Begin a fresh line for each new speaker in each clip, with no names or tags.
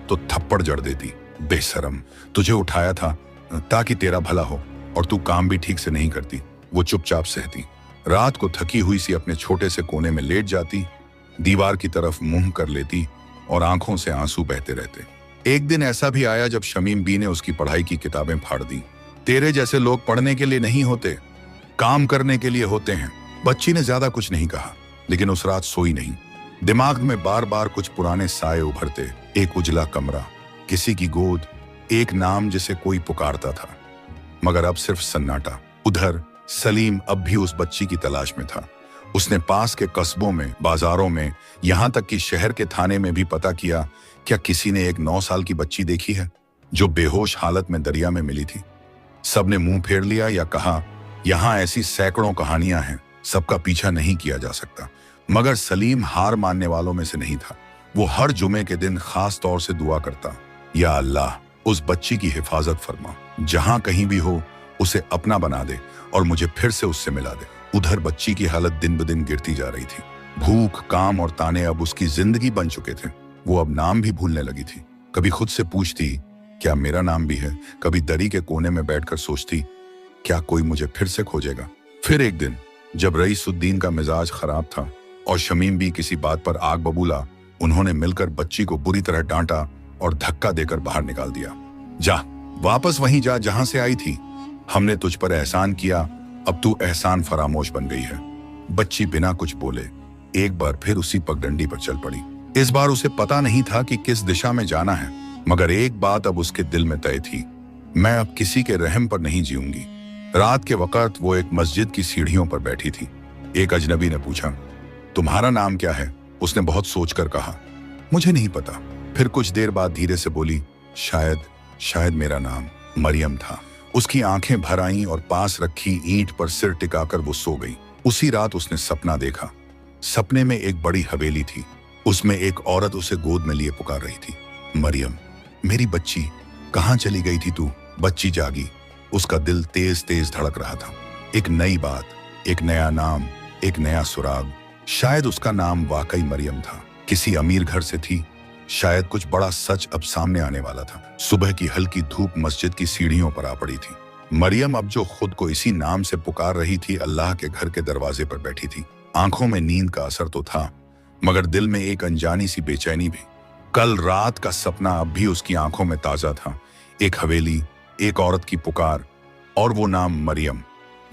तो थप्पड़ जड़ देती। बेशरम, तुझे उठाया था ताकि तेरा भला हो और तू काम भी ठीक से नहीं करती। वो चुपचाप सहती। रात को थकी हुई सी अपने छोटे से कोने में लेट जाती, दीवार की तरफ मुंह कर लेती और आंखों से आंसू बहते रहते। एक दिन ऐसा भी आया जब शमीम बी ने उसकी पढ़ाई की किताबें फाड़ दी। तेरे जैसे लोग पढ़ने के लिए नहीं होते, काम करने के लिए होते हैं। बच्ची ने ज्यादा कुछ नहीं कहा, लेकिन उस रात सोई नहीं। दिमाग में बार बार कुछ पुराने साए उभरते। एक उजला कमरा, किसी की गोद, एक नाम जिसे कोई पुकारता था, मगर अब सिर्फ सन्नाटा। उधर सलीम अब भी उस बच्ची की तलाश में था। उसने पास के कस्बों में, बाजारों में, यहाँ तक कि शहर के थाने में भी पता किया, क्या किसी ने एक 9 साल की बच्ची देखी है जो बेहोश हालत में दरिया में मिली थी। सबने मुंह फेर लिया या कहा, यहाँ ऐसी सैकड़ों कहानियां हैं, सबका पीछा नहीं किया जा सकता। मगर सलीम हार मानने वालों में से नहीं था। वो हर जुमे के दिन खास तौर से दुआ करता, या अल्लाह, उस बच्ची की हिफाजत फरमा, जहां कहीं भी हो उसे अपना बना दे और मुझे फिर से उससे मिला दे। उधर बच्ची की हालत दिन ब दिन गिरती जा रही थी। भूख, काम और ताने अब उसकी जिंदगी बन चुके थे। वो अब नाम भी भूलने लगी थी। कभी खुद से पूछती, क्या मेरा नाम भी है? कभी दरी के कोने में बैठकर सोचती, क्या कोई मुझे फिर से खोजेगा? फिर एक दिन जब रईसुद्दीन का मिजाज खराब था और शमीम भी किसी बात पर आग बबूला, उन्होंने मिलकर बच्ची को बुरी तरह डांटा और धक्का देकर बाहर निकाल दिया। जा, वापस वहीं जा जहां से आई थी। हमने तुझ पर एहसान किया, अब तू एहसान फरामोश बन गई है। बच्ची बिना कुछ बोले एक बार फिर उसी पगडंडी पर चल पड़ी। इस बार उसे पता नहीं था कि किस दिशा में जाना है, मगर एक बात अब उसके दिल में तय थी, मैं अब किसी के रहम पर नहीं जीऊंगी। रात के वक्त वो एक मस्जिद की सीढ़ियों पर बैठी थी। एक अजनबी ने पूछा, तुम्हारा नाम क्या है? उसने बहुत सोचकर कहा, मुझे नहीं पता। फिर कुछ देर बाद धीरे से बोली, शायद मेरा नाम मरियम था। उसकी आंखें भर आईं और पास रखी ईंट पर सिर टिकाकर वो सो गई। उसी रात उसने सपना देखा। सपने में एक बड़ी हवेली थी, उसमें एक औरत उसे गोद में लिए पुकार रही थी, मरियम, मेरी बच्ची, कहाँ चली गई थी तू? बच्ची जागी। उसका दिल तेज तेज धड़क रहा था। एक नई बात, एक नया नाम, एक नया सुराग। शायद उसका नाम वाकई मरियम था। किसी अमीर घर से थी। शायद कुछ बड़ा सच अब सामने आने वाला था। सुबह की हल्की धूप मस्जिद की सीढ़ियों पर आ पड़ी थी। मरियम अब जो खुद को इसी नाम से पुकार रही थी, अल्लाह के घर के दरवाजे पर बैठी थी। आंखों में नींद का असर तो था, मगर दिल में एक अनजानी सी बेचैनी भी। कल रात का सपना अब भी उसकी आंखों में ताजा था। एक हवेली, एक औरत की पुकार, और वो नाम मरियम।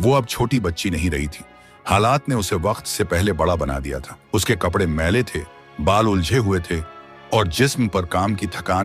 वो अब छोटी बच्ची नहीं रही थी। हालात ने उसे वक्त से पहले बड़ा बना दिया था। उसके कपड़े मैले थे, बाल उलझे हुए थे और जिस्म पर काम की थकान